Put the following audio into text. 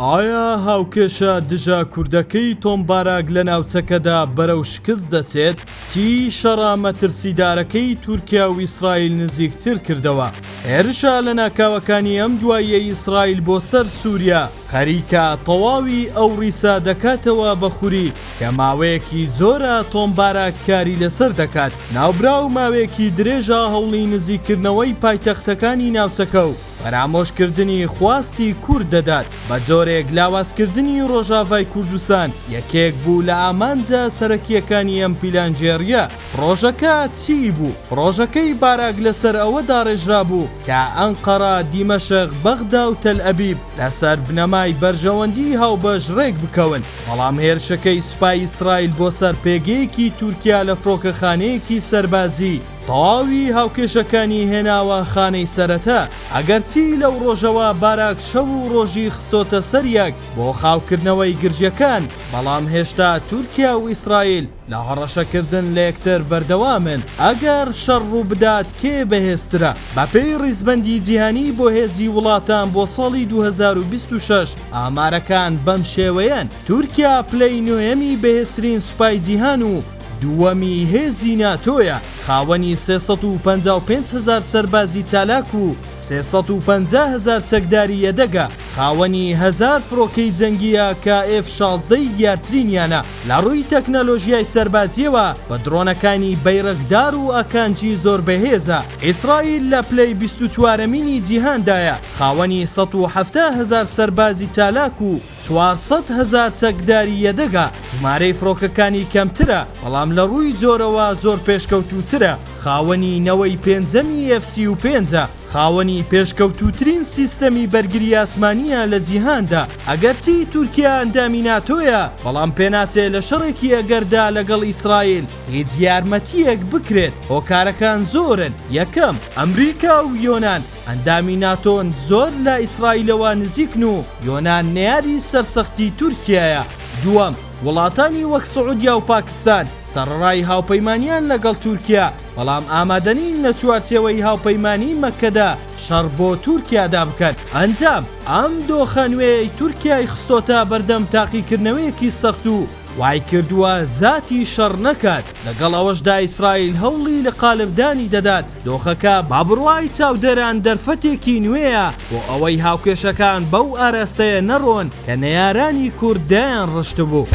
ئایا هاوکێشە دژە کوردەکەی تۆمباراگ لە ناوچەکەدا بەرەو شکست دەچێت؟ چی شەڕە مەترسیدارەکەی تورکیا و ئیسرائیل نزیکتر کردەوە؟ هێرشە لە ناکاوەکانی ئەم دواییە ئیسرائیل بۆ سەر سووریا خەریکە تەواوی ئەو ڕیسا دەکاتەوە بەخووری کە ماوەیەکی زۆرە تۆمباراگ کاری لەسەر دەکات. ناوبراو ماوەیەکی درێژە هەوڵی نزیکردنەوەی پایتەختەکانی ناوچەکە و پەرامۆشکردنی خواستی کورد دەدات بە جۆرێک لاوازکردنی ڕۆژاوای کوردستان یەکێک بوو لە ئامانجە سەرەکیەکانی ئەم پیلانجێریە. ڕۆژەکە چی بوو؟ ڕۆژەکەی باراگ لەسەر ئەوە داڕێژرا بوو کە ئەنقەرە، دیمەشق، بەغدا و تەل ئەبیب لەسەر بنەمای بەرژەوەندی هاوبەش ڕێک بکەون. بەڵام هێرشەکەی سوپای ئیسرائیل بۆ سەر پێگەیەکی تورکیا لە فڕۆکەخانەیەکی سەربازی تەواوی هاوکێشەکانی هێناوە خانەی سەرەتا. ئەگەرچی لەو ڕۆژەوە باراگ شەو و ڕۆژی خستۆتە سەریەک بۆ خاوکردنەوەی گرژیەکان، بەڵام هێشتا تورکیا و ئیسرائیل لە هەڕەشەکردن لە یەکتر بەردەوامن. ئەگەر شەڕ ڕوو بدات کێ بەهێزترە؟ بەپێی ڕیزبەندی جیهانی بۆ هێزی وڵاتان بۆ ساڵی 2026 ئامارەکان بەم شێوەیەن: تورکیا پلەی نوێیەمی بەهێزترین سوپای جیهان و دووەمی هێزی ناتۆیە، خاوەنی 355,000 سەربازی چالاک و 350,000 چەکداری یەدەگە، خاوەنی 1000 فڕۆکەی جەنگیە کە F-16 دیارترینیانە. لە ڕووی تەکنەلۆژیای سەربازیەوە بە درۆنەکانی بەیڕەکدار و ئەکانجی زۆر بەهێزە. ئیسرائیل لە پلەی 24مینی جیهاندایە، خاوەنی 170,000 سەربازی چالاک و 400,000 چەکداری یەدەگە. ژمارەی فڕۆکەکانی کەمترە، بەڵام لە ڕووی جۆرەوە زۆر پێشکەوتوترە، خاوەنی نەوەی پێنجەمی F-35، خاوەنی پێشکەوتوترین سیستەمی بەرگری ئاسمانیە لە جیهاندا. ئەگەرچی تورکیا ئەندامی ناتۆیە، بەڵام پێناچێت لە شەڕێکی ئەگەردا لەگەڵ ئیسرائیل هیچ یارمەتیەک بکرێت. هۆکارەکان زۆرن. یەکەم، ئەمریکا و یۆنان ئەندامی ناتۆن زۆر لە ئیسرائیلەوە نزیکن و یۆنان نەیاری سەرسەختی تورکیایە. دووەم، وڵاتانی وەک سعودیا و پاکستان سەرڕای هاوپەیمانیان لەگەڵ تورکیا، بەڵام ئامادەنین لە چوارچێوەی هاوپەیمانی مەککەدا شەڕ بۆ تورکیادا بکەن. ئەنجام ئەم دۆخە نوێی تورکیای خستۆتە بەردەم تاقیکردنەوەیەکی سەخت و وای کردووە زاتی شەڕ نەکات. لەگەڵ ئەوەشدا ئیسرائیل هەوڵی لە قالبدانی دەدات دۆخەکە با بڕوای چاودێران دەرفەتێکی نوێیە بۆ ئەوەی هاوکێشەکان بەو ئاراستەیە نەڕۆن کە نەیارانی کوردیان ڕشت بوو.